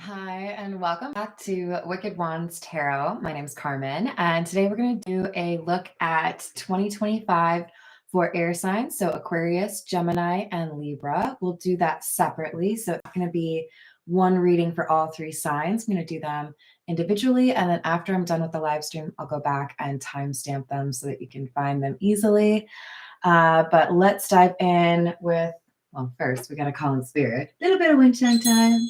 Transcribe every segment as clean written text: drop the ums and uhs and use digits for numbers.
Hi, and welcome back to Wicked Wands Tarot. My name is Carmen, and today we're going to do a look at 2025 for air signs. So Aquarius, Gemini, and Libra. We'll do that separately. So it's going to be one reading for all three signs. I'm going to do them individually, and then after I'm done with the live stream, I'll go back and timestamp them so that you can find them easily. But let's dive in with, well, first we got to call in spirit. A little bit of wind chime time.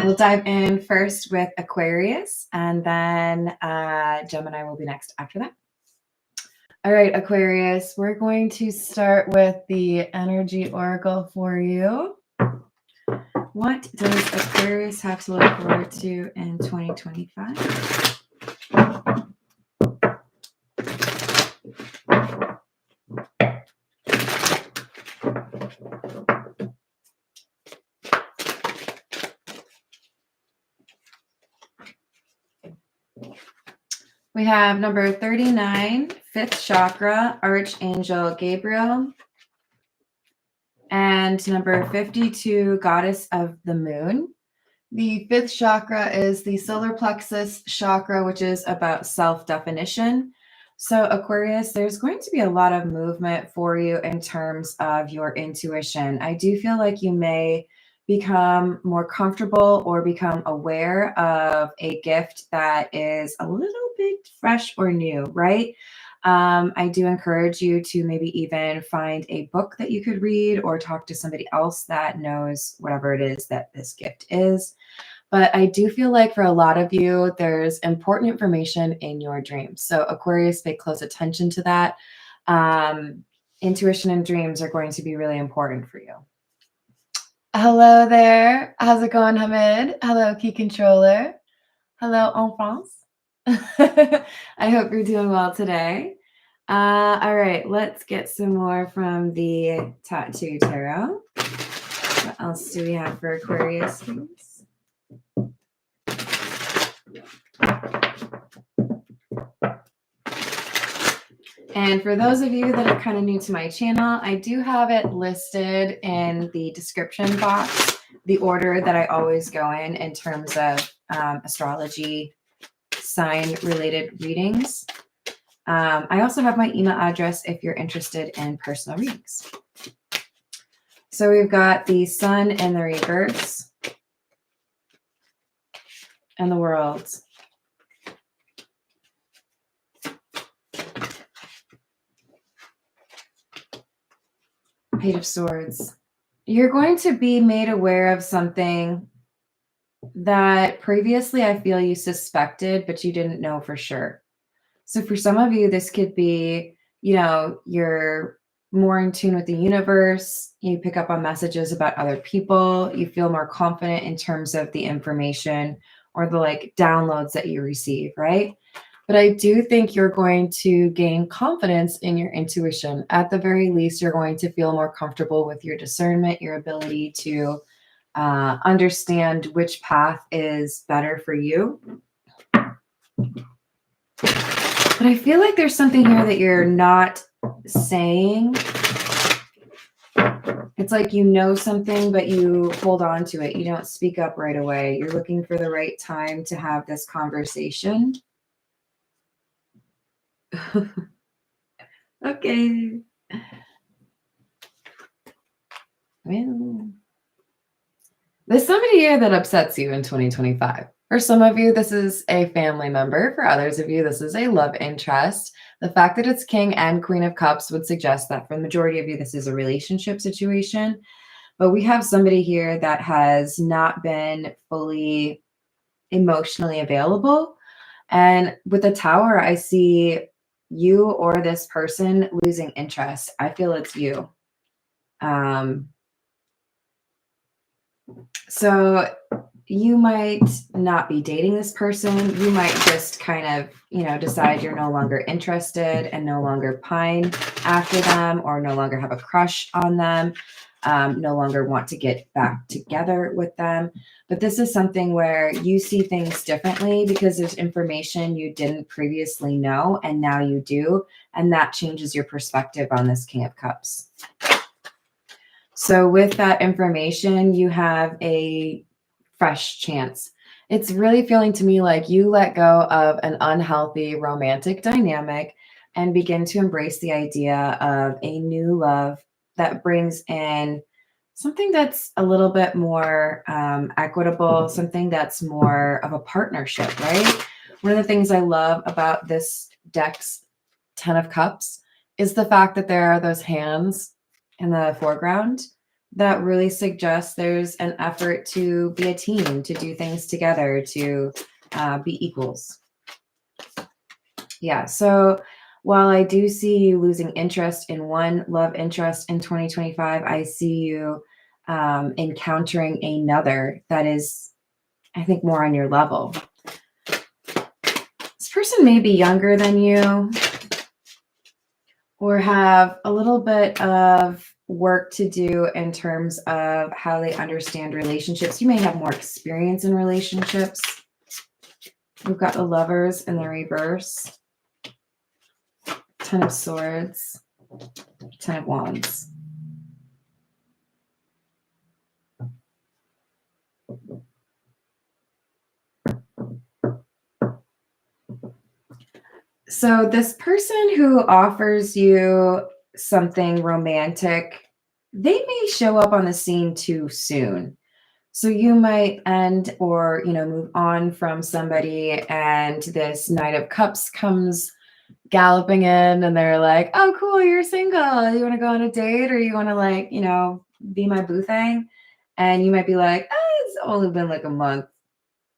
We'll dive in first with Aquarius, and then Gemini will be next after that. All right, Aquarius, we're going to start with the energy oracle for you. What does Aquarius have to look forward to in 2025? We have number 39, 5th chakra, Archangel Gabriel. And number 52, Goddess of the Moon. The 5th chakra is the solar plexus chakra, which is about self-definition. So Aquarius, there's going to be a lot of movement for you in terms of your intuition. I do feel like you may become more comfortable or become aware of a gift that is a little bit fresh or new, right? I do encourage you to maybe even find a book that you could read or talk to somebody else that knows whatever it is that this gift is. But I do feel like for a lot of you, there's important information in your dreams. So Aquarius, pay close attention to that. Intuition and dreams are going to be really important for you. Hello there. How's it going, Hamid? Hello, Key Controller. Hello, en France. I hope you're doing well today. All right, let's get some more from the Tattoo Tarot. What else do we have for Aquarius, please? And for those of you that are kind of new to my channel, I do have it listed in the description box, the order that I always go in terms of astrology sign related readings. I also have my email address if you're interested in personal readings. So we've got the Sun in the reverse and the World. Page of Swords. You're going to be made aware of something that previously I feel you suspected, but you didn't know for sure. So for some of you, this could be, you know, you're more in tune with the universe. You pick up on messages about other people. You feel more confident in terms of the information or the like downloads that you receive, right? But I do think you're going to gain confidence in your intuition. At the very least, you're going to feel more comfortable with your discernment, your ability to understand which path is better for you. But I feel like there's something here that you're not saying. It's like you know something, but you hold on to it. You don't speak up right away. You're looking for the right time to have this conversation. Okay. Well, there's somebody here that upsets you in 2025. For some of you, this is a family member. For others of you, this is a love interest. The fact that it's King and Queen of Cups would suggest that for the majority of you, this is a relationship situation. But we have somebody here that has not been fully emotionally available. And with the Tower, I see you or this person losing interest. I feel it's you. So you might not be dating this person. You might just kind of, you know, decide you're no longer interested and no longer pine after them or no longer have a crush on them, no longer want to get back together with them. But this is something where you see things differently because there's information you didn't previously know and now you do. And that changes your perspective on this King of Cups. So with that information, you have a fresh chance. It's really feeling to me like you let go of an unhealthy romantic dynamic and begin to embrace the idea of a new love that brings in something that's a little bit more equitable, something that's more of a partnership, right? One of the things I love about this deck's Ten of Cups is the fact that there are those hands in the foreground that really suggests there's an effort to be a team, to do things together, to be equals. Yeah, so while I do see you losing interest in one love interest in 2025, I see you encountering another that is, I think, more on your level. This person may be younger than you or have a little bit of work to do in terms of how they understand relationships. You may have more experience in relationships. We've got the Lovers in the reverse, Ten of Swords, Ten of Wands. So this person who offers you something romantic, they may show up on the scene too soon. So you might end or, move on from somebody, and this Knight of Cups comes galloping in and they're like, "Oh, cool, you're single. You want to go on a date, or you want to be my boo thing?" And you might be like, "It's only been like a month.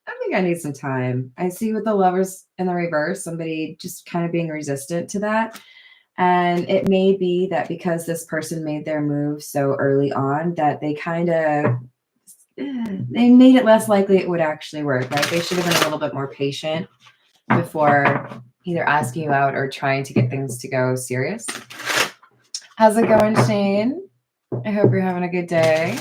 I think I need some time." I see with the Lovers in the reverse, somebody just kind of being resistant to that. And it may be that because this person made their move so early on that they they made it less likely it would actually work, right? They should have been a little bit more patient before either asking you out or trying to get things to go serious. How's it going, Shane? I hope you're having a good day.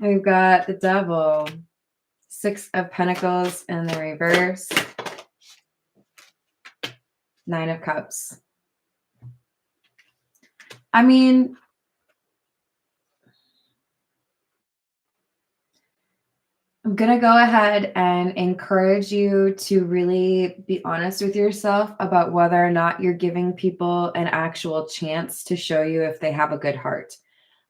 We've got the Devil, Six of Pentacles in the reverse, Nine of Cups. I mean, I'm going to go ahead and encourage you to really be honest with yourself about whether or not you're giving people an actual chance to show you if they have a good heart.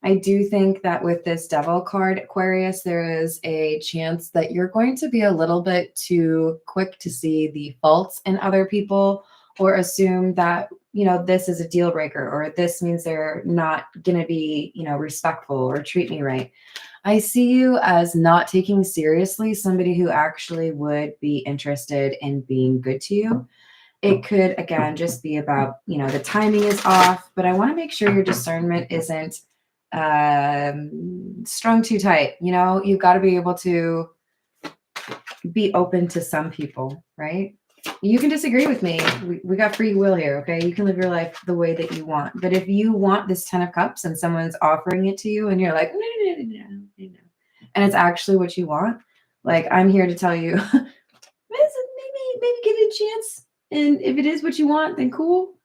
I do think that with this Devil card, Aquarius, there is a chance that you're going to be a little bit too quick to see the faults in other people, or assume that, this is a deal breaker, or this means they're not going to be, respectful or treat me right. I see you as not taking seriously somebody who actually would be interested in being good to you. It could, again, just be about, the timing is off, but I want to make sure your discernment isn't strung too tight. You've got to be able to be open to some people, right? You can disagree with me. We got free will here, okay? You can live your life the way that you want. But if you want this Ten of Cups and someone's offering it to you and you're like, no, and it's actually what you want, like, I'm here to tell you, maybe give it a chance. And if it is what you want, then cool.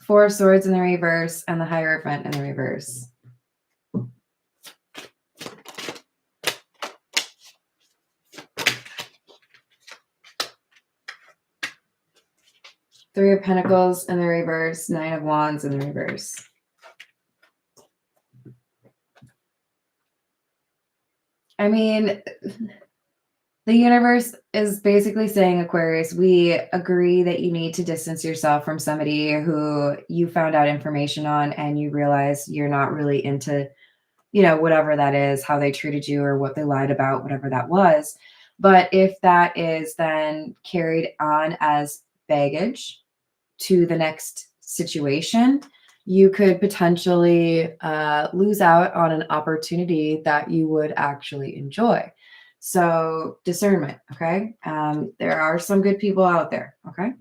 Four of Swords in the reverse and the Hierophant in the reverse. Three of Pentacles in the reverse, Nine of Wands in the reverse. I mean, the universe is basically saying, Aquarius, we agree that you need to distance yourself from somebody who you found out information on and you realize you're not really into, whatever that is, how they treated you or what they lied about, whatever that was. But if that is then carried on as baggage to the next situation, you could potentially lose out on an opportunity that you would actually enjoy. So discernment, okay? There are some good people out there, okay?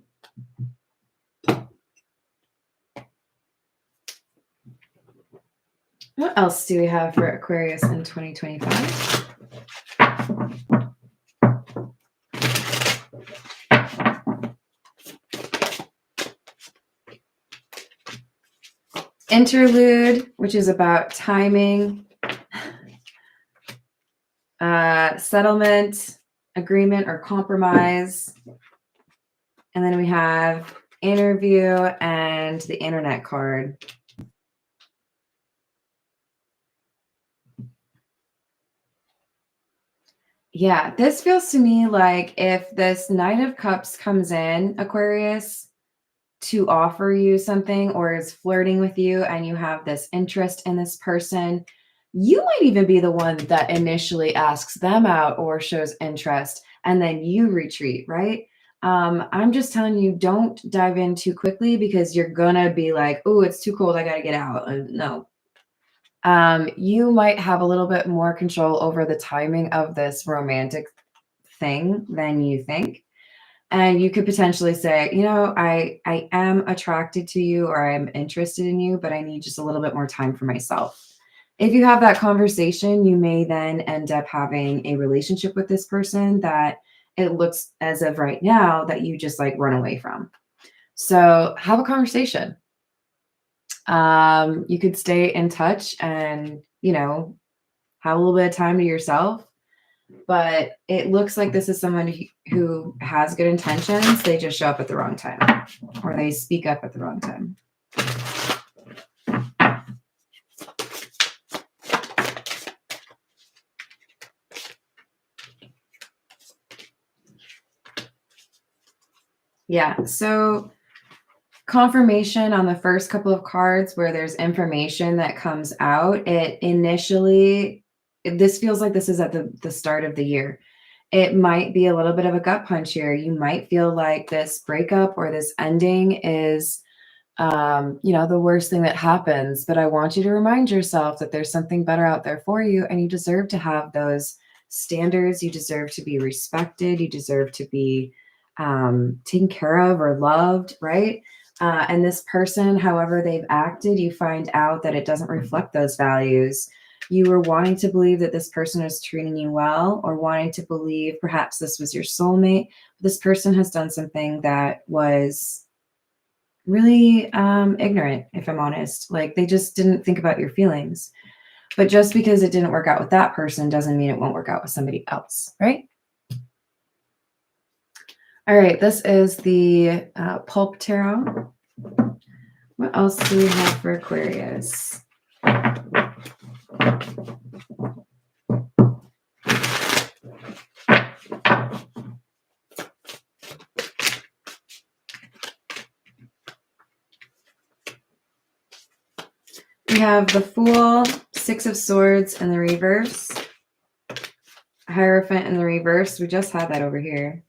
What else do we have for Aquarius in 2025? Interlude, which is about timing, settlement, agreement, or compromise. And then we have interview and the internet card. Yeah, this feels to me like if this Nine of Cups comes in, Aquarius, to offer you something or is flirting with you and you have this interest in this person, you might even be the one that initially asks them out or shows interest and then you retreat, right? I'm just telling you, don't dive in too quickly because you're gonna be like, oh, it's too cold, I gotta get out. No. You might have a little bit more control over the timing of this romantic thing than you think. And you could potentially say, you know, I am attracted to you or I'm interested in you, but I need just a little bit more time for myself. If you have that conversation, you may then end up having a relationship with this person that it looks as of right now that you just like run away from. So have a conversation. You could stay in touch and, you know, have a little bit of time to yourself. But it looks like this is someone who has good intentions. They just show up at the wrong time or they speak up at the wrong time. Yeah, so confirmation on the first couple of cards where there's information that comes out. This feels like this is at the start of the year. It might be a little bit of a gut punch here. You might feel like this breakup or this ending is, the worst thing that happens. But I want you to remind yourself that there's something better out there for you, and you deserve to have those standards. You deserve to be respected. You deserve to be taken care of or loved, right? And this person, however they've acted, you find out that it doesn't reflect those values. You were wanting to believe that this person is treating you well, or wanting to believe perhaps this was your soulmate. This person has done something that was really ignorant, if I'm honest. Like they just didn't think about your feelings. But just because it didn't work out with that person doesn't mean it won't work out with somebody else, right? All right, this is the Pulp Tarot. What else do we have for Aquarius? We have the Fool, Six of Swords in the reverse, Hierophant in the reverse. We just had that over here.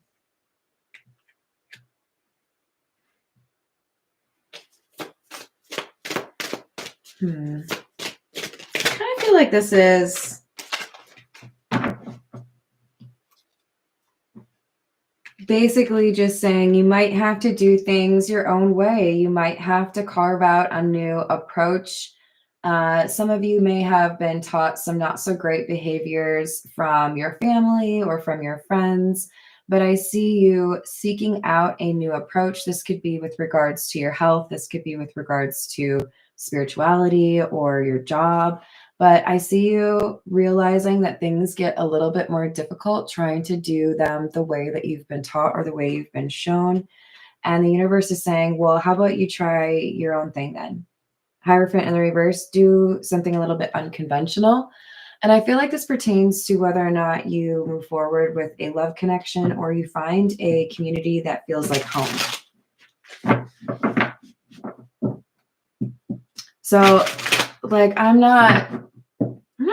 I kind of feel like this is basically just saying you might have to do things your own way. You might have to carve out a new approach. Some of you may have been taught some not so great behaviors from your family or from your friends, but I see you seeking out a new approach. This could be with regards to your health. This could be with regards to spirituality or your job. But I see you realizing that things get a little bit more difficult trying to do them the way that you've been taught or the way you've been shown. And the universe is saying, well, how about you try your own thing then? Hierophant in the reverse, do something a little bit unconventional. And I feel like this pertains to whether or not you move forward with a love connection or you find a community that feels like home. So, like, I'm not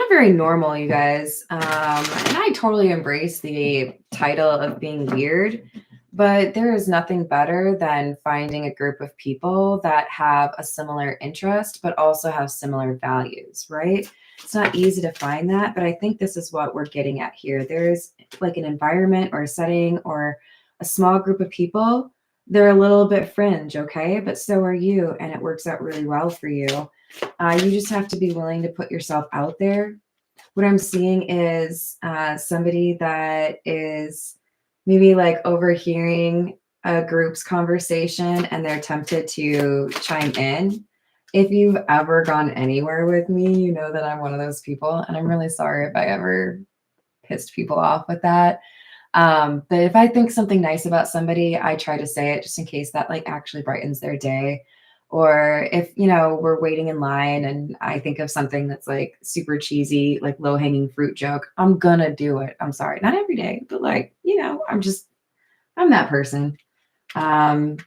very normal, you guys. And I totally embrace the title of being weird, but there is nothing better than finding a group of people that have a similar interest, but also have similar values, right? It's not easy to find that, but I think this is what we're getting at here. There's like an environment or a setting or a small group of people. They're a little bit fringe, okay? But so are you, and it works out really well for you. You just have to be willing to put yourself out there. What I'm seeing is somebody that is maybe like overhearing a group's conversation and they're tempted to chime in. If you've ever gone anywhere with me, you know that I'm one of those people, and I'm really sorry if I ever pissed people off with that. But if I think something nice about somebody, I try to say it just in case that like actually brightens their day. Or if, we're waiting in line and I think of something that's like super cheesy, like low hanging fruit joke, I'm gonna do it. I'm sorry. Not every day, but like, I'm that person. Um,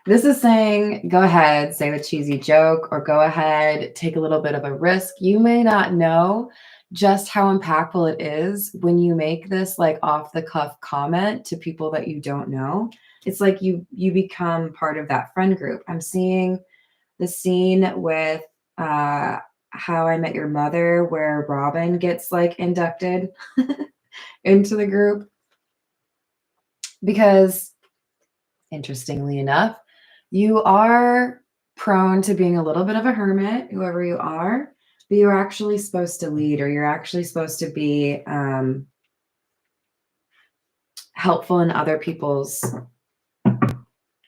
this is saying, go ahead, say the cheesy joke, or go ahead, take a little bit of a risk. You may not know just how impactful it is when you make this like off the cuff comment to people that you don't know. It's like you become part of that friend group. I'm seeing the scene with How I Met Your Mother, where Robin gets like inducted into the group because, interestingly enough, you are prone to being a little bit of a hermit, whoever you are, but you're actually supposed to lead, or you're actually supposed to be helpful in other people's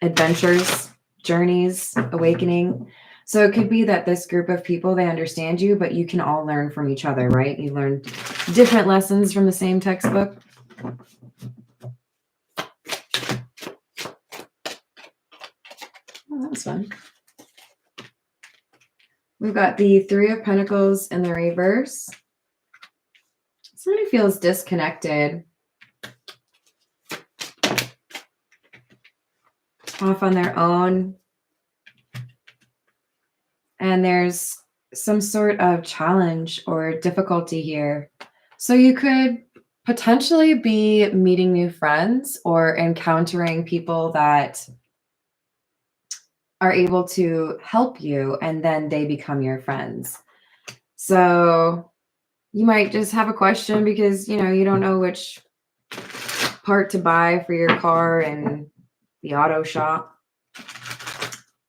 adventures, journeys, awakening. So it could be that this group of people, they understand you, but you can all learn from each other, right? You learn different lessons from the same textbook. Oh, that was fun. We've got the Three of Pentacles in the reverse. Somebody feels disconnected, off on their own. And there's some sort of challenge or difficulty here. So you could potentially be meeting new friends or encountering people that are able to help you, and then they become your friends. So you might just have a question because, you don't know which part to buy for your car in the auto shop.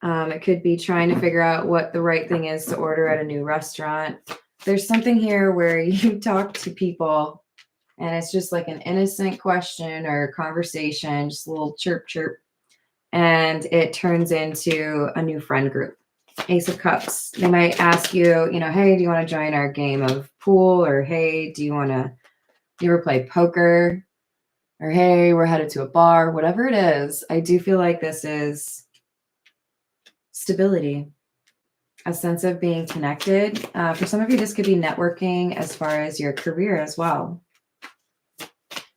It could be trying to figure out what the right thing is to order at a new restaurant. There's something here where you talk to people and it's just like an innocent question or conversation, just a little chirp, chirp. And it turns into a new friend group. Ace of Cups. They might ask you, hey, do you want to join our game of pool? Or hey, do you ever play poker? Or hey, we're headed to a bar, whatever it is. I do feel like this is stability, a sense of being connected. For some of you, this could be networking as far as your career as well.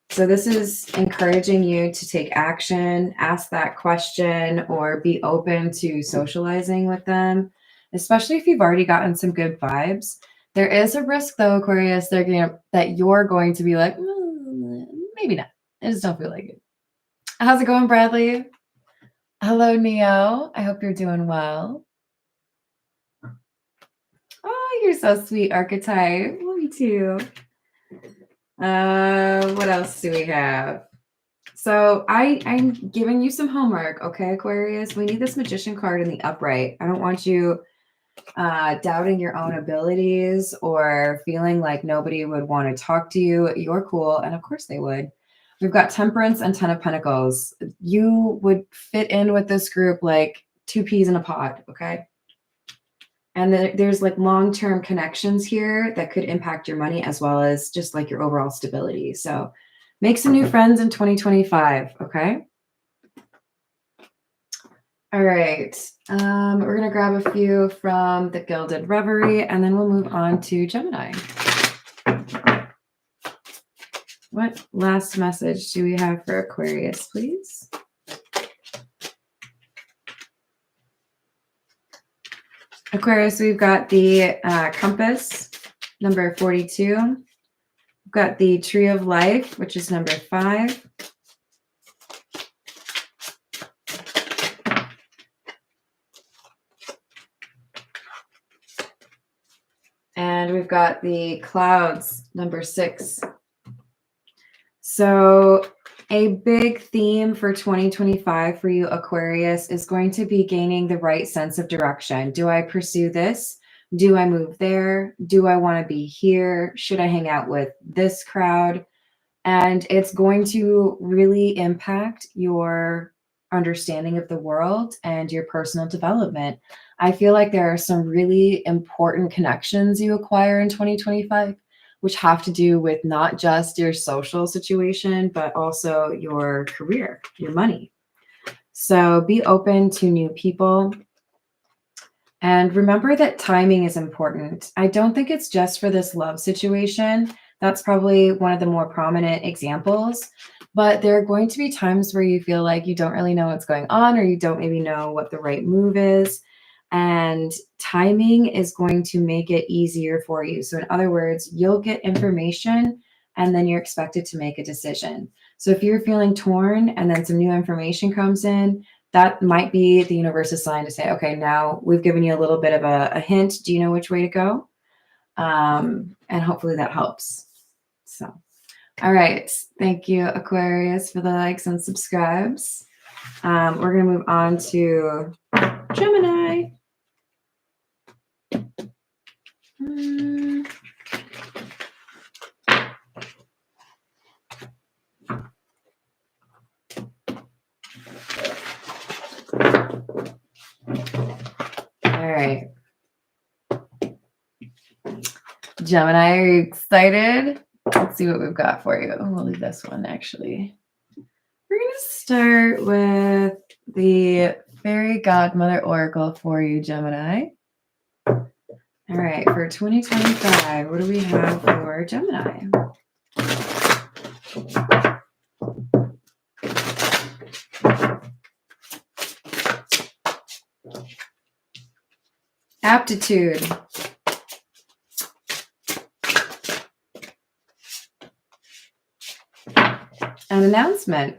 So this is encouraging you to take action, ask that question, or be open to socializing with them, especially if you've already gotten some good vibes. There is a risk, though, Aquarius, that you're going to be like, maybe not. I just don't feel like it. How's it going, Bradley? Hello, Neo. I hope you're doing well. Oh, you're so sweet, archetype. Love you too. What else do we have? So I'm giving you some homework, okay, Aquarius? We need this Magician card in the upright. I don't want you doubting your own abilities or feeling like nobody would want to talk to you. You're cool, and of course they would. We've got Temperance and Ten of Pentacles. You would fit in with this group like two peas in a pod, okay? And there's like long-term connections here that could impact your money as well as just like your overall stability. So make some new friends in 2025, okay? All right. We're going to grab a few from the Gilded Reverie, and then we'll move on to Gemini. What last message do we have for Aquarius, please? Aquarius, we've got the compass, number 42. We've got the Tree of Life, which is number 5. And we've got the Clouds, number 6. So a big theme for 2025 for you, Aquarius, is going to be gaining the right sense of direction. Do I pursue this? Do I move there? Do I want to be here? Should I hang out with this crowd? And it's going to really impact your understanding of the world and your personal development. I feel like there are some really important connections you acquire in 2025, which have to do with not just your social situation, but also your career, your money. So be open to new people. And remember that timing is important. I don't think it's just for this love situation. That's probably one of the more prominent examples. But there are going to be times where you feel like you don't really know what's going on, or you don't maybe know what the right move is. And timing is going to make it easier for you. So, in other words, you'll get information and then you're expected to make a decision. So, if you're feeling torn and then some new information comes in, that might be the universe's sign to say, okay, now we've given you a little bit of a hint. Do you know which way to go? And hopefully that helps. So, all right. Thank you, Aquarius, for the likes and subscribes. We're going to move on to Gemini. All right. Gemini, are you excited? Let's see what we've got for you. We'll leave this one, actually. We're going to start with the Fairy Godmother Oracle for you, Gemini. All right, for 2025, what do we have for Gemini? Aptitude. An announcement.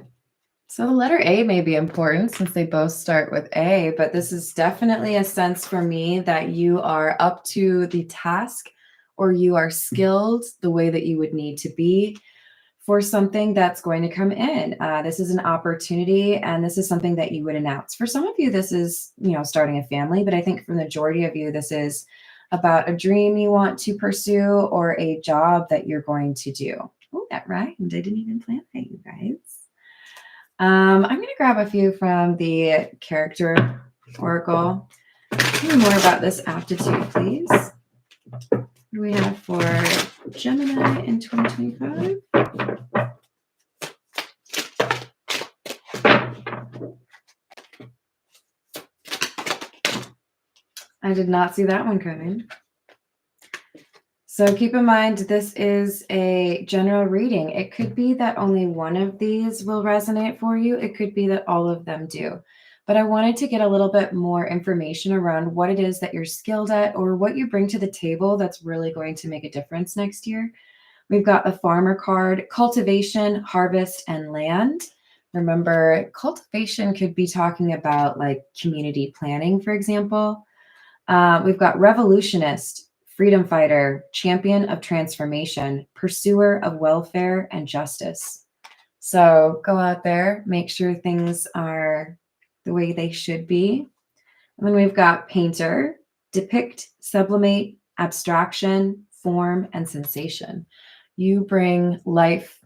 So the letter A may be important since they both start with A, but this is definitely a sense for me that you are up to the task or you are skilled the way that you would need to be for something that's going to come in. This is an opportunity and this is something that you would announce. For some of you, this is, starting a family, but I think for the majority of you, this is about a dream you want to pursue or a job that you're going to do. Oh, that rhymed. I didn't even plan that, you guys. I'm going to grab a few from the character oracle. Tell me more about this aptitude, please. What do we have for Gemini in 2025? I did not see that one coming. So keep in mind, this is a general reading. It could be that only one of these will resonate for you. It could be that all of them do. But I wanted to get a little bit more information around what it is that you're skilled at or what you bring to the table that's really going to make a difference next year. We've got the farmer card, cultivation, harvest, and land. Remember, cultivation could be talking about like community planning, for example. We've got revolutionist, freedom fighter, champion of transformation, pursuer of welfare and justice. So go out there, make sure things are the way they should be. And then we've got painter, depict, sublimate, abstraction, form, and sensation. You bring life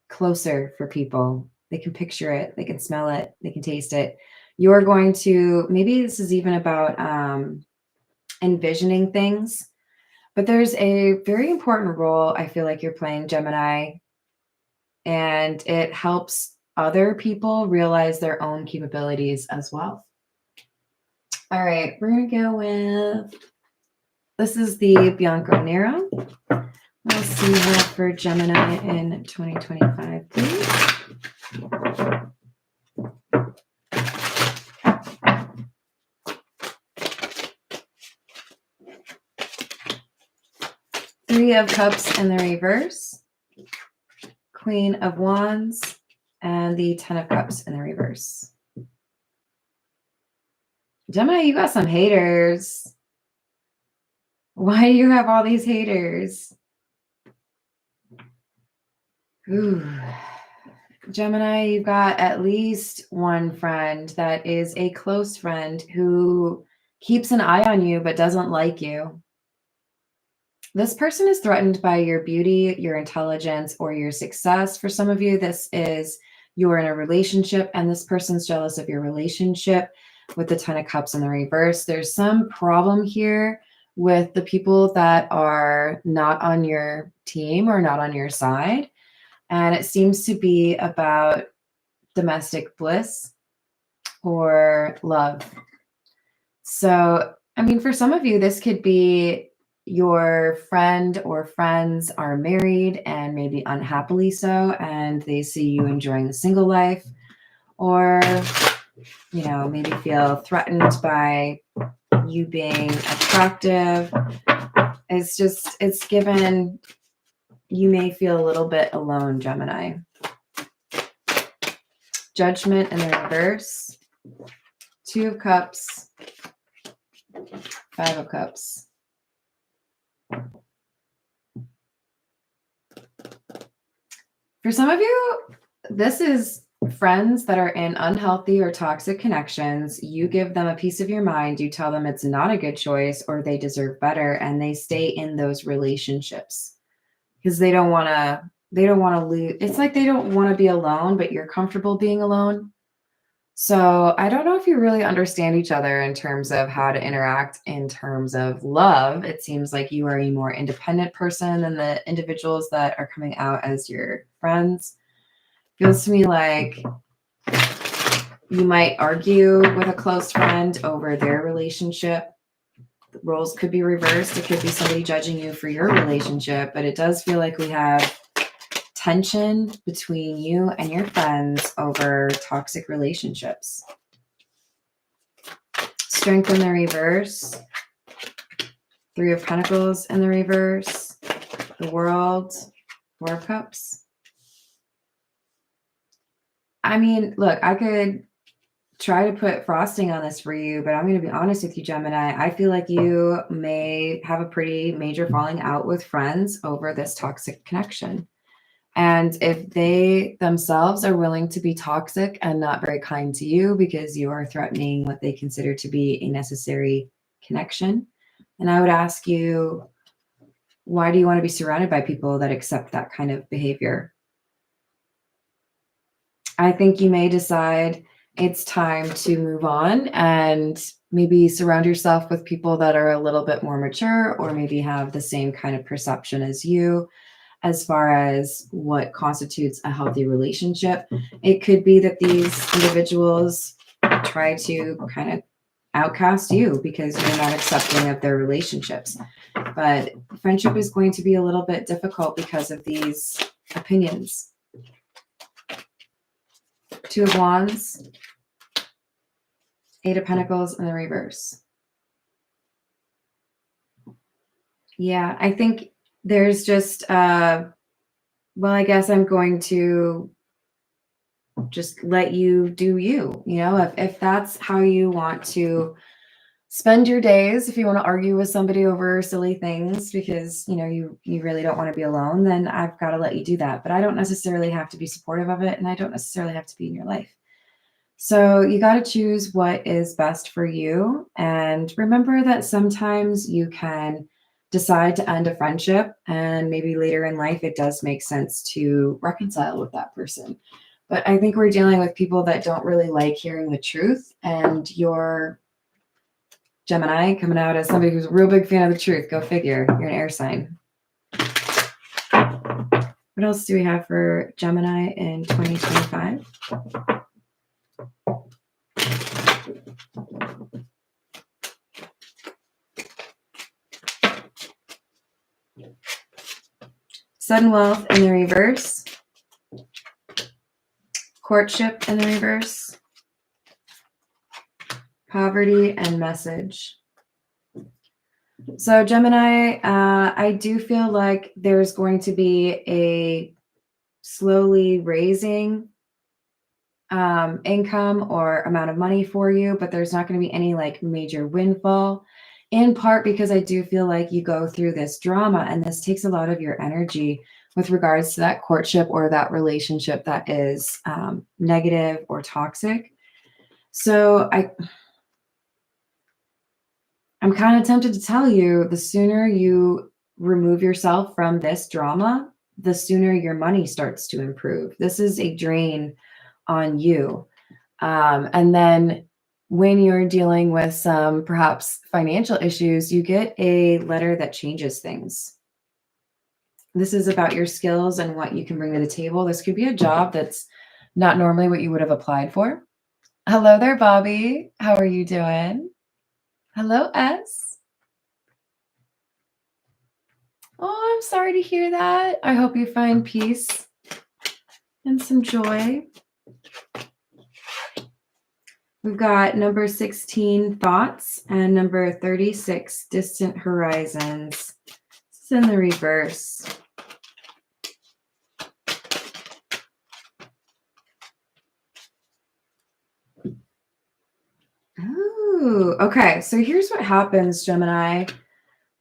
closer for people. They can picture it, they can smell it, they can taste it. You're going to, maybe this is even about envisioning things, but there's a very important role I feel like you're playing, Gemini, and it helps other people realize their own capabilities as well. All right, we're going to go with, this is the Bianco Nero. Let's see what for Gemini in 2025, please. Three of Cups in the reverse, Queen of Wands, and the 10 of Cups in the reverse. Gemini, you got some haters. Why do you have all these haters? Ooh. Gemini, you've got at least one friend that is a close friend who keeps an eye on you but doesn't like you. This person is threatened by your beauty, your intelligence, or your success. For some of you, this is you're in a relationship and this person's jealous of your relationship with the Ten of Cups in the reverse. There's some problem here with the people that are not on your team or not on your side. And it seems to be about domestic bliss or love. So, I mean, for some of you, this could be your friend or friends are married and maybe unhappily so, and they see you enjoying the single life, or, you know, maybe feel threatened by you being attractive. It's given you may feel a little bit alone, Gemini. Judgment in the reverse. Two of Cups. Five of Cups. For some of you, this is friends that are in unhealthy or toxic connections. You give them a piece of your mind. You tell them it's not a good choice or they deserve better, and they stay in those relationships because they don't want to lose. It's like they don't want to be alone, but you're comfortable being alone. So I don't know if you really understand each other in terms of how to interact in terms of love. It seems like you are a more independent person than the individuals that are coming out as your friends. Feels to me like you might argue with a close friend over their relationship. The roles could be reversed. It could be somebody judging you for your relationship, but it does feel like we have tension between you and your friends over toxic relationships. Strength in the reverse. Three of Pentacles in the reverse. The World. Four of Cups. I mean, look, I could try to put frosting on this for you, but I'm going to be honest with you, Gemini. I feel like you may have a pretty major falling out with friends over this toxic connection. And if they themselves are willing to be toxic and not very kind to you because you are threatening what they consider to be a necessary connection, and I would ask you, why do you want to be surrounded by people that accept that kind of behavior? I think you may decide it's time to move on and maybe surround yourself with people that are a little bit more mature or maybe have the same kind of perception as you as far as what constitutes a healthy relationship. It could be that these individuals try to kind of outcast you because you're not accepting of their relationships. But friendship is going to be a little bit difficult because of these opinions. Two of Wands, Eight of Pentacles in the reverse. Yeah, I think there's just, well, I guess I'm going to just let you do you, you know, if that's how you want to spend your days, if you want to argue with somebody over silly things because, you know, you really don't want to be alone, then I've got to let you do that. But I don't necessarily have to be supportive of it, and I don't necessarily have to be in your life. So you got to choose what is best for you. And remember that sometimes you can decide to end a friendship, and maybe later in life, it does make sense to reconcile with that person. But I think we're dealing with people that don't really like hearing the truth, and you're Gemini coming out as somebody who's a real big fan of the truth. Go figure. You're an air sign. What else do we have for Gemini in 2025? Sudden wealth in the reverse. Courtship in the reverse. Poverty and message. So Gemini, I do feel like there's going to be a slowly raising income or amount of money for you, but there's not going to be any like major windfall, in part because I do feel like you go through this drama and this takes a lot of your energy with regards to that courtship or that relationship that is negative or toxic. So I'm kind of tempted to tell you, the sooner you remove yourself from this drama, the sooner your money starts to improve. This is a drain on you. And then when you're dealing with some perhaps financial issues, you get a letter that changes things. This is about your skills and what you can bring to the table. This could be a job that's not normally what you would have applied for. Hello there, Bobby. How are you doing? Hello, S. Oh, I'm sorry to hear that. I hope you find peace and some joy. We've got number 16, thoughts, and number 36, distant horizons. It's in the reverse. Ooh, okay. So here's what happens, Gemini.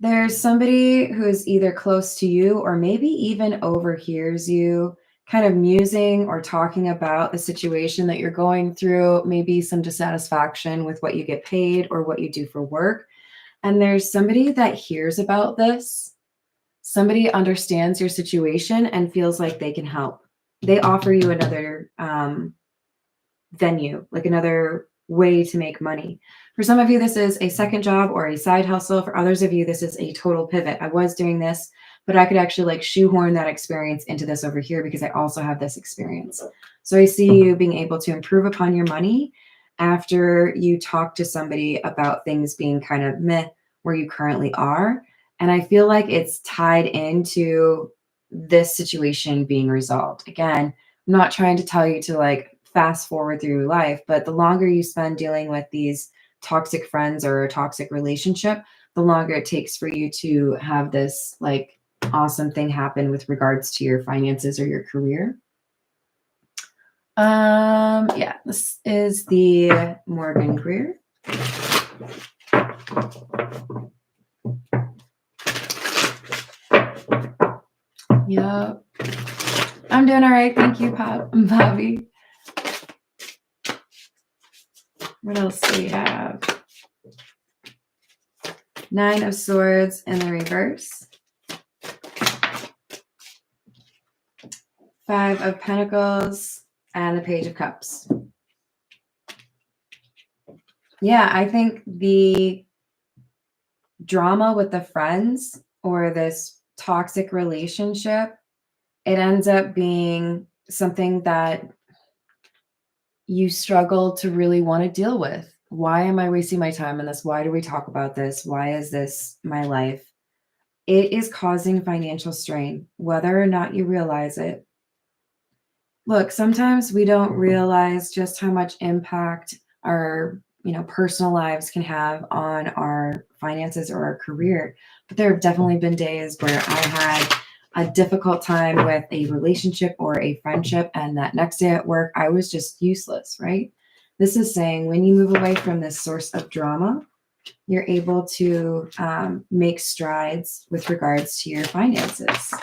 There's somebody who is either close to you or maybe even overhears you kind of musing or talking about the situation that you're going through, maybe some dissatisfaction with what you get paid or what you do for work. And there's somebody that hears about this. Somebody understands your situation and feels like they can help. They offer you another venue, like another way to make money. For some of you, this is a second job or a side hustle. For others of you, this is a total pivot. I was doing this, but I could actually like shoehorn that experience into this over here because I also have this experience. So I see you being able to improve upon your money after you talk to somebody about things being kind of meh where you currently are. And I feel like it's tied into this situation being resolved. Again, I'm not trying to tell you to like fast forward through your life, but the longer you spend dealing with these toxic friends or a toxic relationship, the longer it takes for you to have this like awesome thing happen with regards to your finances or your career. Yeah, this is the Morgan Greer. Yep. I'm doing all right. Thank you, Bobby. What else do we have? 9 of Swords in the reverse. 5 of Pentacles and the Page of Cups. Yeah, I think the drama with the friends or this toxic relationship, it ends up being something that you struggle to really want to deal with. Why am I wasting my time on this? Why do we talk about this? Why is this my life? It is causing financial strain, whether or not you realize it. Look, sometimes we don't realize just how much impact our, personal lives can have on our finances or our career. But there have definitely been days where I had a difficult time with a relationship or a friendship, and that next day at work, I was just useless, right? This is saying when you move away from this source of drama, you're able to make strides with regards to your finances.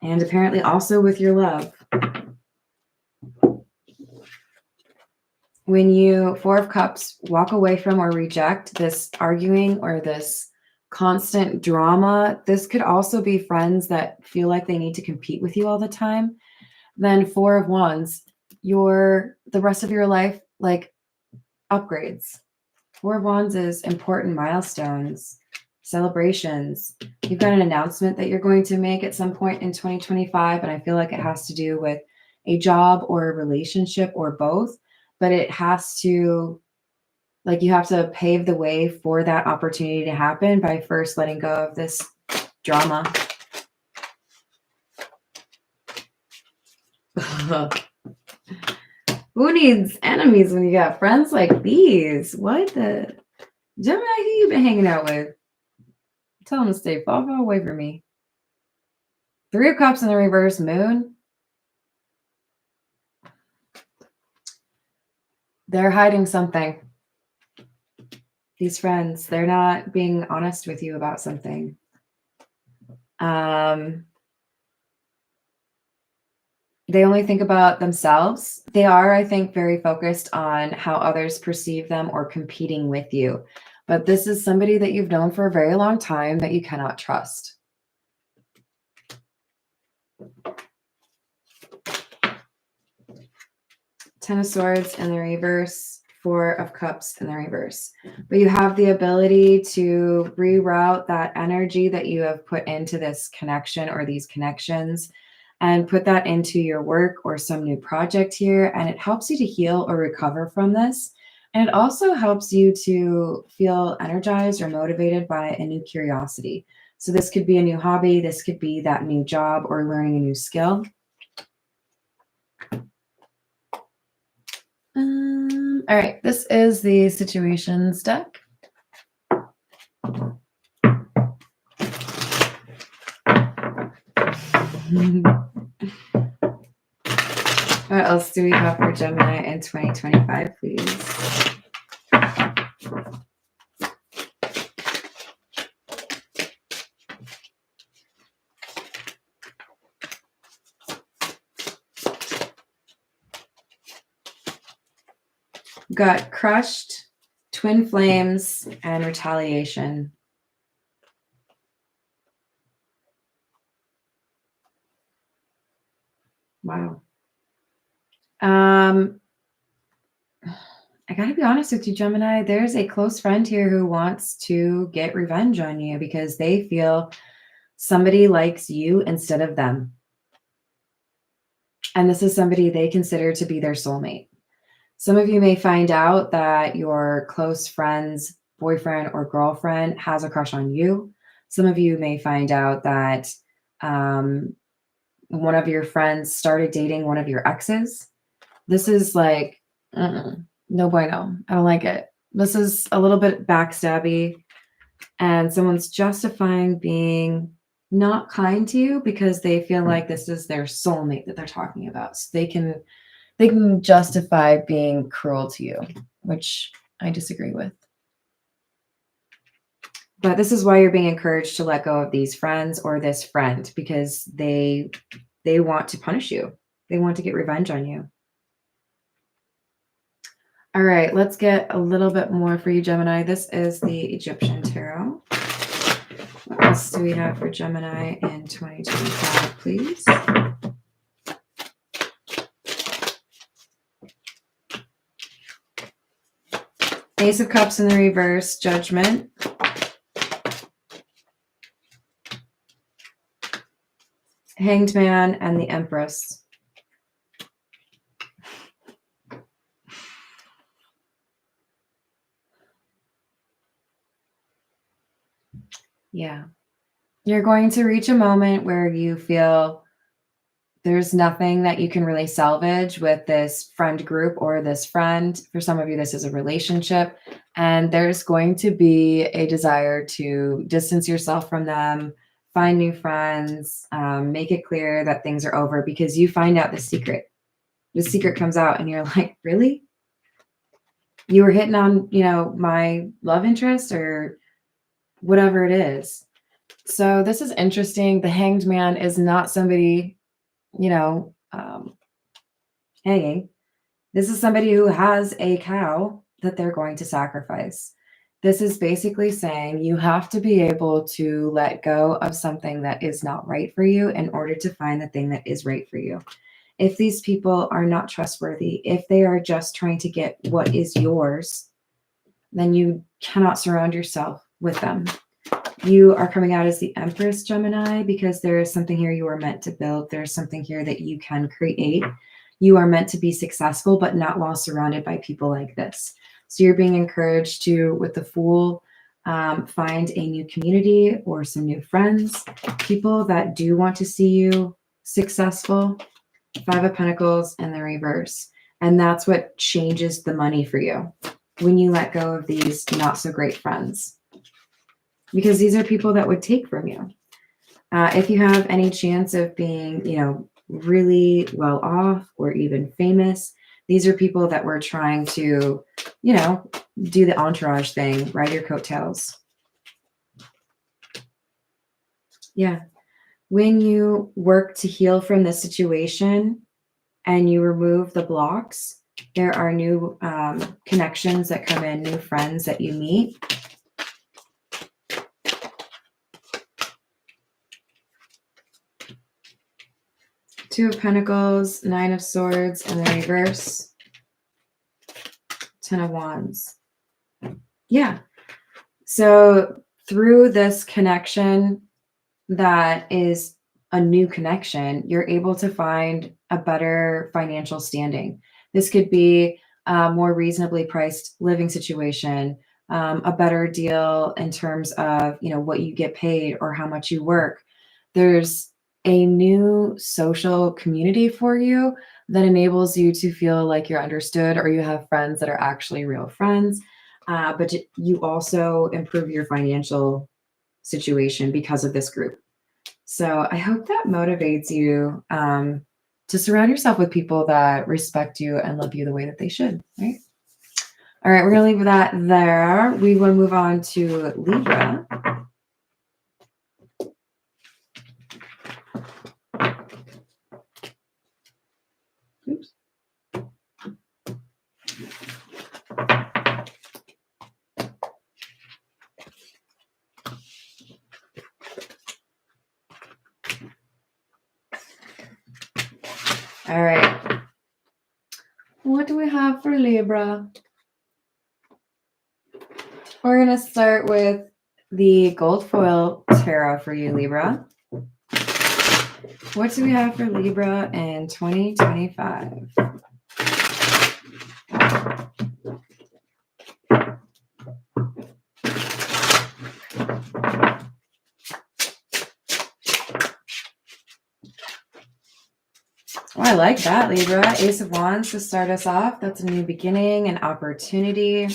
And apparently also with your love. When you, 4 of Cups, walk away from or reject this arguing or this constant drama, this could also be friends that feel like they need to compete with you all the time. Then 4 of Wands, the rest of your life, like upgrades. 4 of Wands is important milestones, celebrations. You've got an announcement that you're going to make at some point in 2025, and I feel like it has to do with a job or a relationship or both, but it has to, like, you have to pave the way for that opportunity to happen by first letting go of this drama. Who needs enemies when you got friends like these? What the? Gemini, who you been hanging out with? Tell them to stay far away from me. 3 of Cups in the reverse, Moon. They're hiding something. These friends, they're not being honest with you about something. They only think about themselves. They are, I think, very focused on how others perceive them or competing with you. But this is somebody that you've known for a very long time that you cannot trust. Ten of Swords in the reverse, Four of Cups in the reverse. But you have the ability to reroute that energy that you have put into this connection or these connections and put that into your work or some new project here. And it helps you to heal or recover from this. And it also helps you to feel energized or motivated by a new curiosity. So this could be a new hobby. This could be that new job or learning a new skill. All right, this is the situations deck. What else do we have for Gemini in 2025, please? Got crushed, twin flames, and retaliation. Wow. I gotta be honest with you, Gemini, there's a close friend here who wants to get revenge on you because they feel somebody likes you instead of them. And this is somebody they consider to be their soulmate. Some of you may find out that your close friend's boyfriend or girlfriend has a crush on you. Some of you may find out that one of your friends started dating one of your exes. This is like, no bueno. I don't like it. This is a little bit backstabby, and someone's justifying being not kind to you because they feel like this is their soulmate that they're talking about. So they can justify being cruel to you, which I disagree with. But this is why you're being encouraged to let go of these friends or this friend, because they want to punish you. They want to get revenge on you. All right, let's get a little bit more for you, Gemini. This is the Egyptian Tarot. What else do we have for Gemini in 2025, please? Ace of Cups in the reverse, Judgment. Hanged Man and the Empress. Yeah. You're going to reach a moment where you feel there's nothing that you can really salvage with this friend group or this friend. For some of you, this is a relationship. And there's going to be a desire to distance yourself from them, find new friends, make it clear that things are over because you find out the secret. The secret comes out and you're like, really? You were hitting on, my love interest or whatever it is. So this is interesting. The Hanged Man is not somebody, hanging. This is somebody who has a cow that they're going to sacrifice. This is basically saying you have to be able to let go of something that is not right for you in order to find the thing that is right for you. If these people are not trustworthy, if they are just trying to get what is yours, then you cannot surround yourself with them. You are coming out as the Empress, Gemini, because there is something here you are meant to build. There's something here that you can create. You are meant to be successful, but not while surrounded by people like this. So you're being encouraged to, with the Fool, find a new community or some new friends, people that do want to see you successful. Five of Pentacles in the reverse. And that's what changes the money for you when you let go of these not so great friends. Because these are people that would take from you. If you have any chance of being, really well off or even famous, these are people that were trying to, do the entourage thing, ride your coattails. Yeah. When you work to heal from this situation and you remove the blocks, there are new connections that come in, new friends that you meet. Two of Pentacles, Nine of Swords in the reverse. Ten of Wands. Yeah. So through this connection that is a new connection, you're able to find a better financial standing. This could be a more reasonably priced living situation, a better deal in terms of, you know, what you get paid or how much you work. There's a new social community for you that enables you to feel like you're understood, or you have friends that are actually real friends. But you also improve your financial situation because of this group. So I hope that motivates you to surround yourself with people that respect you and love you the way that they should, right? All right, we're going to leave that there. We will move on to Libra. Oops. All right. What do we have for Libra? We're going to start with the gold foil tarot for you, Libra. What do we have for Libra in 2025? Oh, I like that, Libra. Ace of Wands to start us off. That's a new beginning, an opportunity.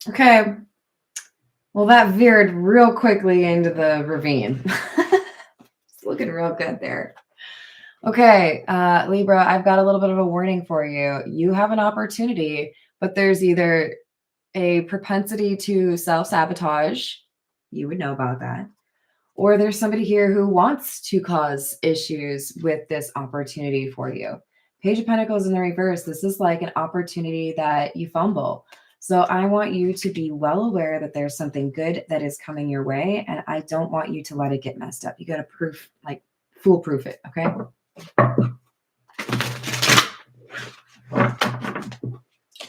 Okay. Well, that veered real quickly into the ravine. It's looking real good there. Okay, Libra, I've got a little bit of a warning for you. You have an opportunity, but there's either a propensity to self-sabotage. You would know about that. Or there's somebody here who wants to cause issues with this opportunity for you. Page of Pentacles in the reverse. This is like an opportunity that you fumble. So I want you to be well aware that there's something good that is coming your way, and I don't want you to let it get messed up. You got to foolproof it, okay?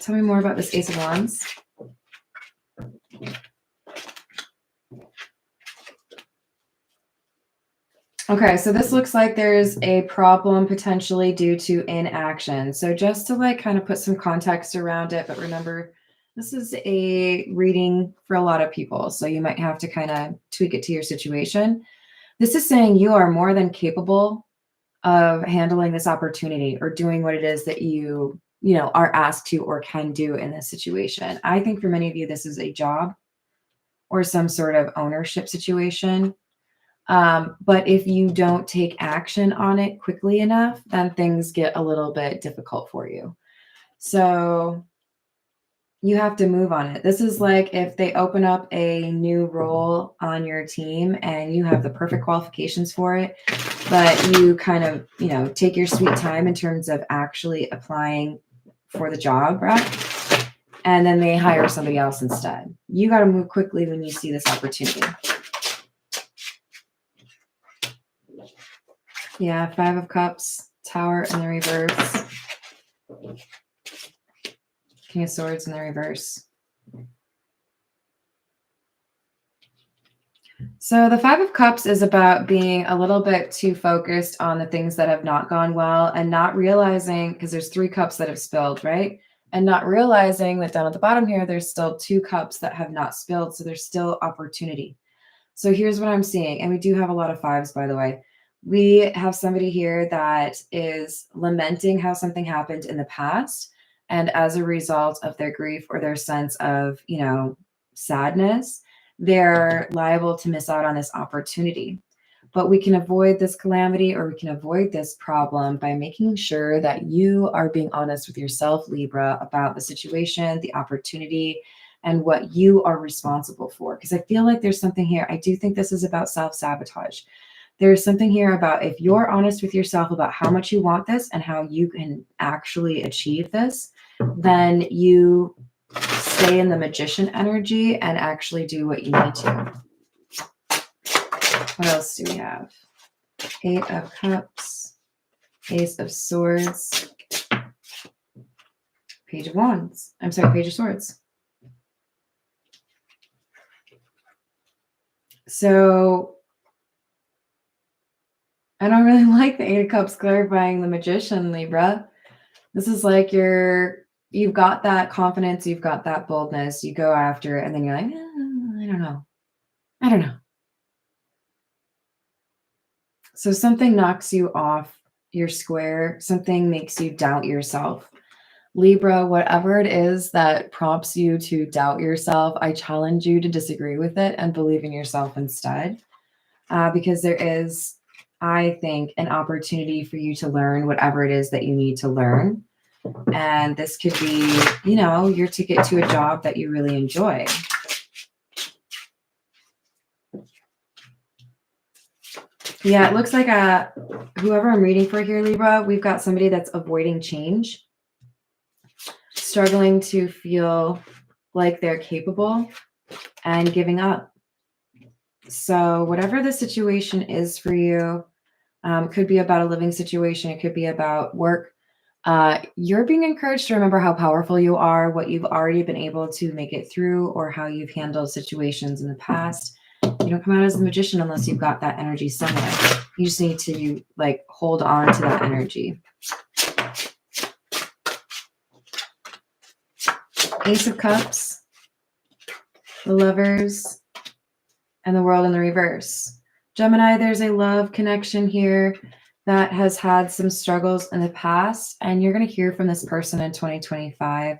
Tell me more about this Ace of Wands. Okay, so this looks like there's a problem potentially due to inaction. So just to like kind of put some context around it, but remember, this is a reading for a lot of people. So you might have to kind of tweak it to your situation. This is saying you are more than capable of handling this opportunity or doing what it is that you are asked to or can do in this situation. I think for many of you, this is a job or some sort of ownership situation. But if you don't take action on it quickly enough, then things get a little bit difficult for you. So you have to move on it. This is like if they open up a new role on your team and you have the perfect qualifications for it, but you kind of, take your sweet time in terms of actually applying for the job, right? And then they hire somebody else instead. You got to move quickly when you see this opportunity. Yeah, Five of Cups, Tower in the reverse. King of Swords in the reverse. So the Five of Cups is about being a little bit too focused on the things that have not gone well and not realizing, because there's 3 cups that have spilled, right? And not realizing that down at the bottom here, there's still 2 cups that have not spilled. So there's still opportunity. So here's what I'm seeing. And we do have a lot of 5s, by the way. We have somebody here that is lamenting how something happened in the past. And as a result of their grief or their sense of, sadness, they're liable to miss out on this opportunity. But we can avoid this calamity, or we can avoid this problem by making sure that you are being honest with yourself, Libra, about the situation, the opportunity, and what you are responsible for. Because I feel like there's something here. I do think this is about self-sabotage. There's something here about if you're honest with yourself about how much you want this and how you can actually achieve this, then you stay in the magician energy and actually do what you need to. What else do we have? 8 of Cups. Ace of Swords, Page of Wands. I'm sorry, Page of Swords. So I don't really like the Eight of Cups clarifying the Magician, Libra. This is like you've got that confidence, you've got that boldness, you go after it, and then you're like, I don't know. I don't know. So something knocks you off your square, something makes you doubt yourself. Libra, whatever it is that prompts you to doubt yourself, I challenge you to disagree with it and believe in yourself instead. Because there is, I think, an opportunity for you to learn whatever it is that you need to learn. And this could be, you know, your ticket to a job that you really enjoy. Yeah, it looks like whoever I'm reading for here, Libra, we've got somebody that's avoiding change, struggling to feel like they're capable and giving up. So whatever the situation is for you, could be about a living situation. It could be about work. You're being encouraged to remember how powerful you are, what you've already been able to make it through, or how you've handled situations in the past. You don't come out as the Magician unless you've got that energy somewhere. You just need to like hold on to that energy. Ace of Cups, the Lovers, and the World in the reverse. Gemini, there's a love connection here that has had some struggles in the past, and you're going to hear from this person in 2025.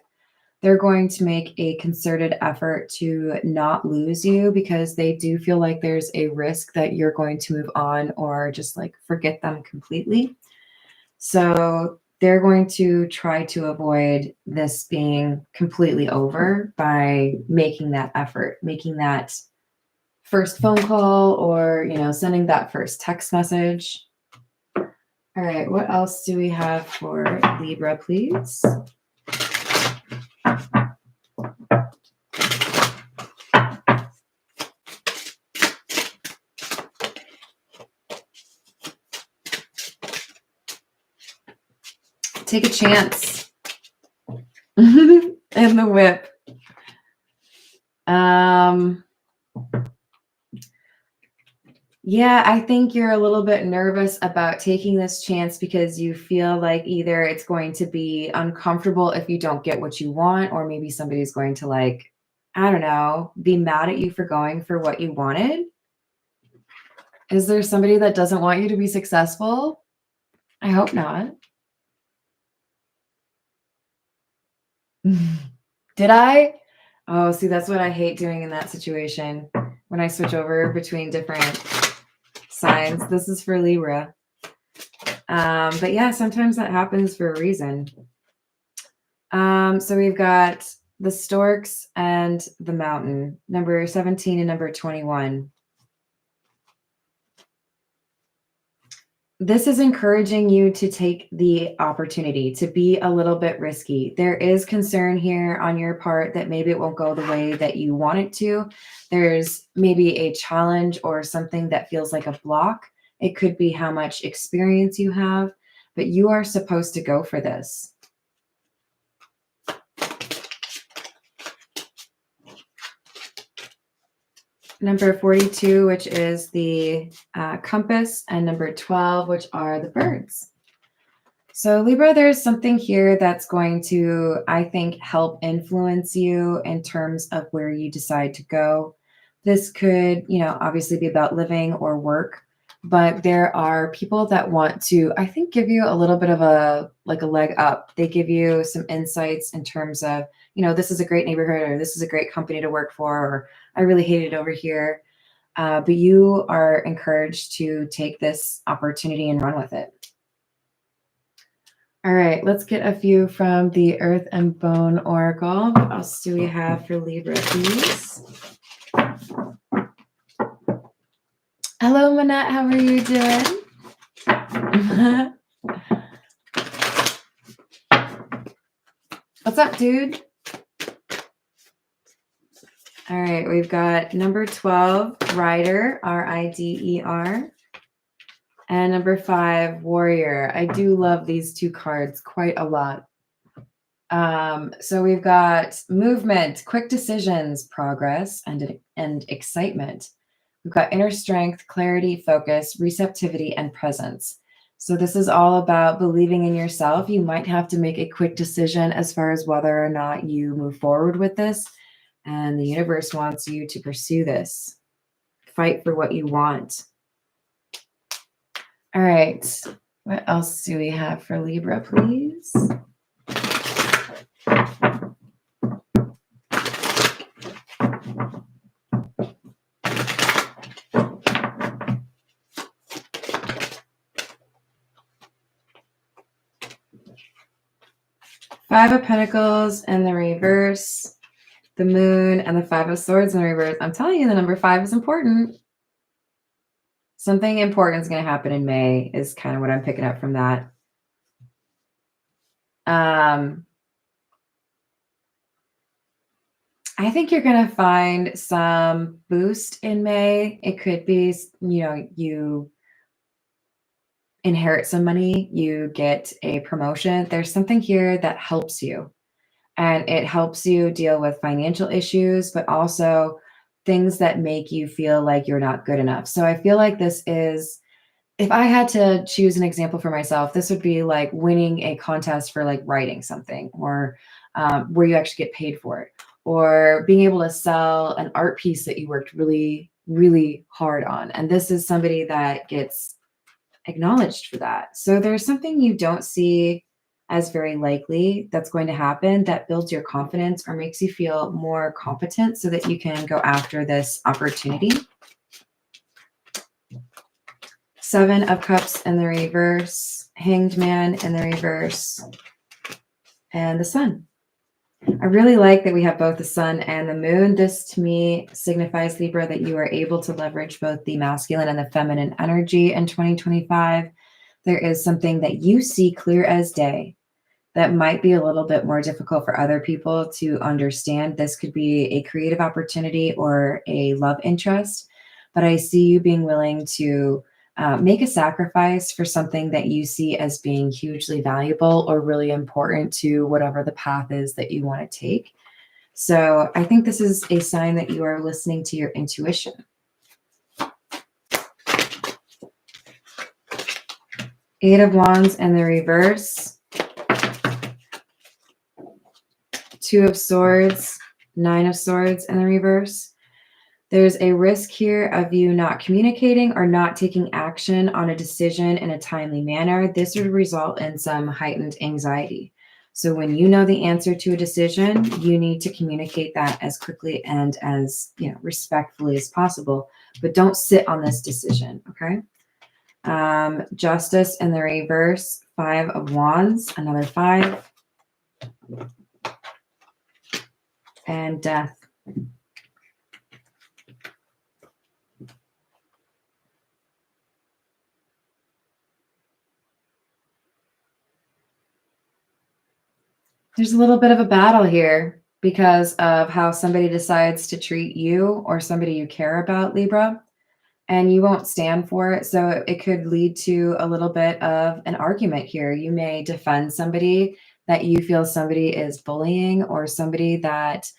They're going to make a concerted effort to not lose you because they do feel like there's a risk that you're going to move on or just like forget them completely. So they're going to try to avoid this being completely over by making that effort, making that first phone call or, you know, sending that first text message. All right, what else do we have for Libra, please? Take a chance. And the Whip. Yeah, I think you're a little bit nervous about taking this chance because you feel like either it's going to be uncomfortable if you don't get what you want, or maybe somebody's going to like, I don't know, be mad at you for going for what you wanted. Is there somebody that doesn't want you to be successful? I hope not. Did I? Oh, see, that's what I hate doing in that situation. When I switch over between different signs. This is for Libra. But yeah, sometimes that happens for a reason. So we've got the Storks and the Mountain, number 17 and number 21. This is encouraging you to take the opportunity to be a little bit risky. There is concern here on your part that maybe it won't go the way that you want it to. There's maybe a challenge or something that feels like a block. It could be how much experience you have, but you are supposed to go for this. Number 42, which is the compass, and number 12, which are the birds. So Libra, there's something here that's going to, I think, help influence you in terms of where you decide to go. This could, you know, obviously be about living or work, but there are people that want to, I think, give you a little bit of a leg up. They give you some insights in terms of, you know, this is a great neighborhood, or this is a great company to work for, or I really hate it over here. But you are encouraged to take this opportunity and run with it. All right, let's get a few from the Earth and Bone Oracle. What else do we have for Libra, please? Hello, Manette. How are you doing? What's up, dude? All right, we've got number 12, Rider, R-I-D-E-R. And number 5, Warrior. I do love these two cards quite a lot. So we've got movement, quick decisions, progress, and excitement. We've got inner strength, clarity, focus, receptivity, and presence. So this is all about believing in yourself. You might have to make a quick decision as far as whether or not you move forward with this. And the universe wants you to pursue this. Fight for what you want. All right. What else do we have for Libra, please? Five of Pentacles in the reverse, the Moon, and the Five of Swords in the reverse. I'm telling you, the number 5 is important. Something important is going to happen in May is kind of what I'm picking up from that. I think you're going to find some boost in May. It could be, you inherit some money, you get a promotion. There's something here that helps you. And it helps you deal with financial issues, but also things that make you feel like you're not good enough. So I feel like this is, if I had to choose an example for myself, this would be like winning a contest for like writing something, or where you actually get paid for it, or being able to sell an art piece that you worked really, really hard on. And this is somebody that gets acknowledged for that. So there's something you don't see as very likely that's going to happen that builds your confidence or makes you feel more competent so that you can go after this opportunity. 7 of Cups in the reverse, Hanged Man in the reverse, and the Sun. I really like that we have both the Sun and the Moon. This to me signifies, Libra, that you are able to leverage both the masculine and the feminine energy in 2025. There is something that you see clear as day that might be a little bit more difficult for other people to understand. This could be a creative opportunity or a love interest, but I see you being willing to make a sacrifice for something that you see as being hugely valuable or really important to whatever the path is that you want to take. So I think this is a sign that you are listening to your intuition. Eight of Wands in the reverse, 2 of Swords, 9 of Swords in the reverse. There's a risk here of you not communicating or not taking action on a decision in a timely manner. This would result in some heightened anxiety. So when you know the answer to a decision, you need to communicate that as quickly and as respectfully as possible, but don't sit on this decision, okay? Justice in the reverse, 5 of Wands, another 5, and Death. There's a little bit of a battle here because of how somebody decides to treat you or somebody you care about, Libra, and you won't stand for it. So it could lead to a little bit of an argument here. You may defend somebody that you feel somebody is bullying, or somebody that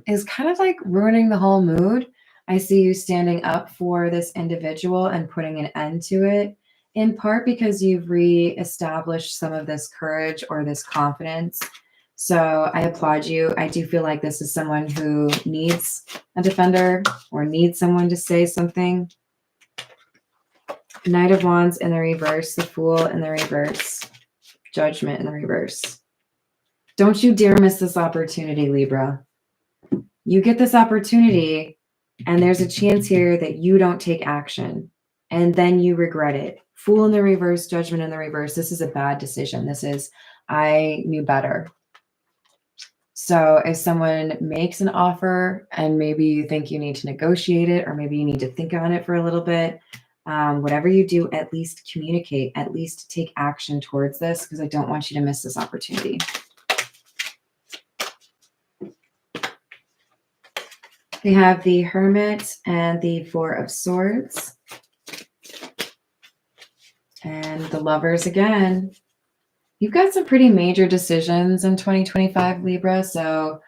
is kind of like ruining the whole mood. I see you standing up for this individual and putting an end to it, in part because you've reestablished some of this courage or this confidence. So I applaud you. I do feel like this is someone who needs a defender or needs someone to say something. Knight of Wands in the reverse, the Fool in the reverse, Judgment in the reverse. Don't you dare miss this opportunity, Libra. You get this opportunity, and there's a chance here that you don't take action, and then you regret it. Fool in the reverse, Judgment in the reverse. This is a bad decision. This is, I knew better. So if someone makes an offer and maybe you think you need to negotiate it, or maybe you need to think on it for a little bit, whatever you do, at least communicate, at least take action towards this, because I don't want you to miss this opportunity. We have the Hermit and the 4 of Swords. And the Lovers again. You've got some pretty major decisions in 2025, Libra, so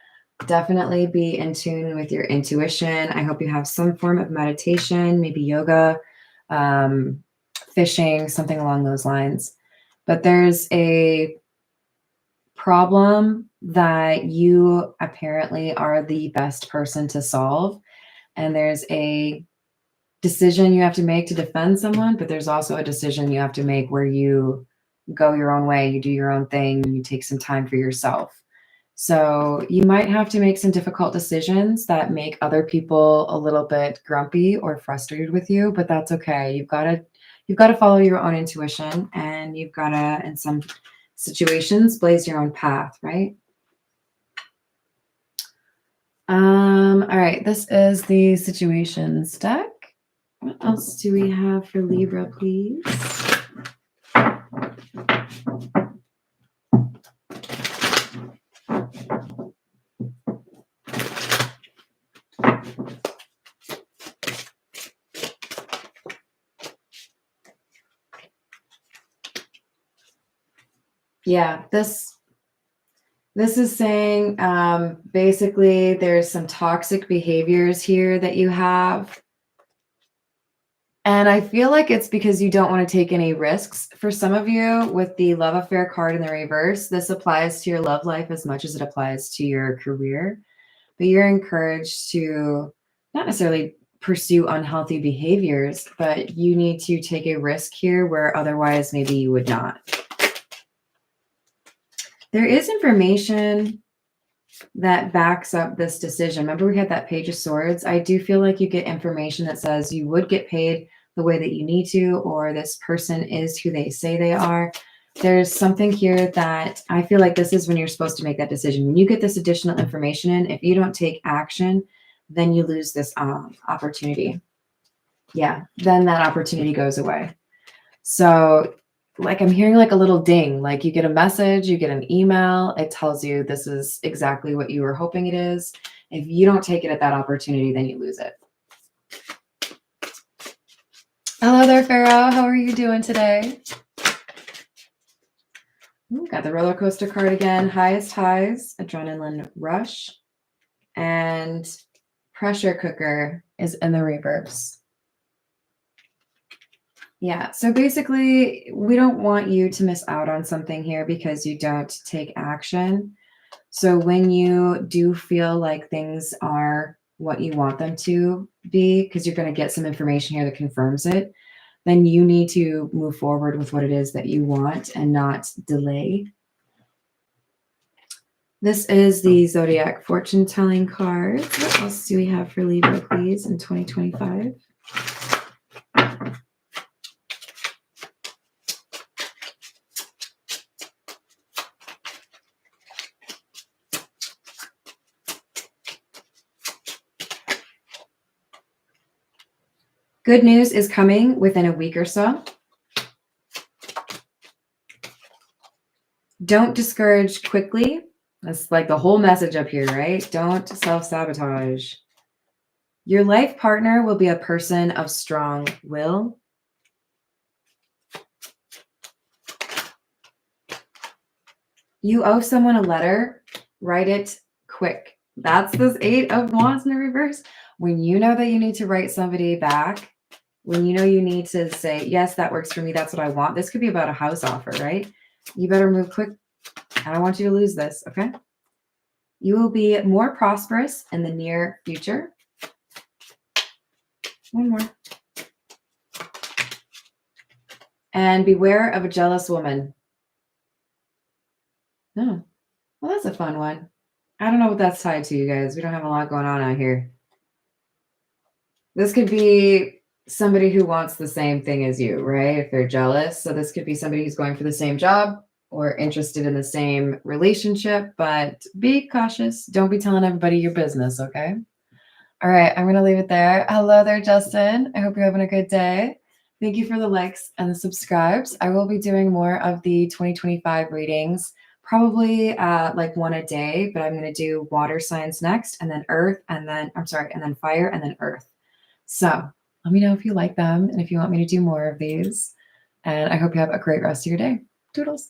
definitely be in tune with your intuition. I hope you have some form of meditation, maybe yoga, fishing, something along those lines. But there's a problem that you apparently are the best person to solve. And there's a decision you have to make to defend someone, but there's also a decision you have to make where you go your own way, you do your own thing, you take some time for yourself. So you might have to make some difficult decisions that make other people a little bit grumpy or frustrated with you, but that's okay. You've got to follow your own intuition, and you've got to, in some situations, blaze your own path, right? All right, this is the situations deck. What else do we have for Libra, please? Yeah, this is saying basically there's some toxic behaviors here that you have. And I feel like it's because you don't want to take any risks. For some of you, with the love affair card in the reverse, this applies to your love life as much as it applies to your career. But you're encouraged to not necessarily pursue unhealthy behaviors, but you need to take a risk here where otherwise maybe you would not. There is information that backs up this decision. Remember, we had that Page of Swords. I do feel like you get information that says you would get paid the way that you need to, or this person is who they say they are. There's something here that I feel like this is when you're supposed to make that decision. When you get this additional information in, if you don't take action, then you lose this opportunity. Yeah, then that opportunity goes away. So like I'm hearing like a little ding, like you get a message, you get an email, it tells you this is exactly what you were hoping it is. If you don't take it at that opportunity, then you lose it. Hello there, Pharaoh. How are you doing today? Ooh, got the roller coaster card again. Highest highs, adrenaline rush, and pressure cooker is in the reverse. Yeah, so basically, we don't want you to miss out on something here because you don't take action. So when you do feel like things are what you want them to be, because you're going to get some information here that confirms it, then you need to move forward with what it is that you want and not delay. This is the Zodiac fortune telling card. What else do we have for Libra, please, in 2025? Good news is coming within a week or so. Don't discourage quickly. That's like the whole message up here, right? Don't self-sabotage. Your life partner will be a person of strong will. You owe someone a letter. Write it quick. That's this 8 of Wands in the reverse. When you know that you need to write somebody back, when you know you need to say, yes, that works for me, that's what I want. This could be about a house offer, right? You better move quick. I don't want you to lose this, okay? You will be more prosperous in the near future. One more. And beware of a jealous woman. Oh, well, that's a fun one. I don't know what that's tied to, you guys. We don't have a lot going on out here. This could be somebody who wants the same thing as you, right? If they're jealous. So this could be somebody who's going for the same job or interested in the same relationship, but be cautious. Don't be telling everybody your business, okay? All right, I'm going to leave it there. Hello there, Justin. I hope you're having a good day. Thank you for the likes and the subscribes. I will be doing more of the 2025 readings, probably like one a day, but I'm going to do water signs next, and then earth, and then, and then fire, and then earth. So let me know if you like them and if you want me to do more of these. And I hope you have a great rest of your day. Toodles.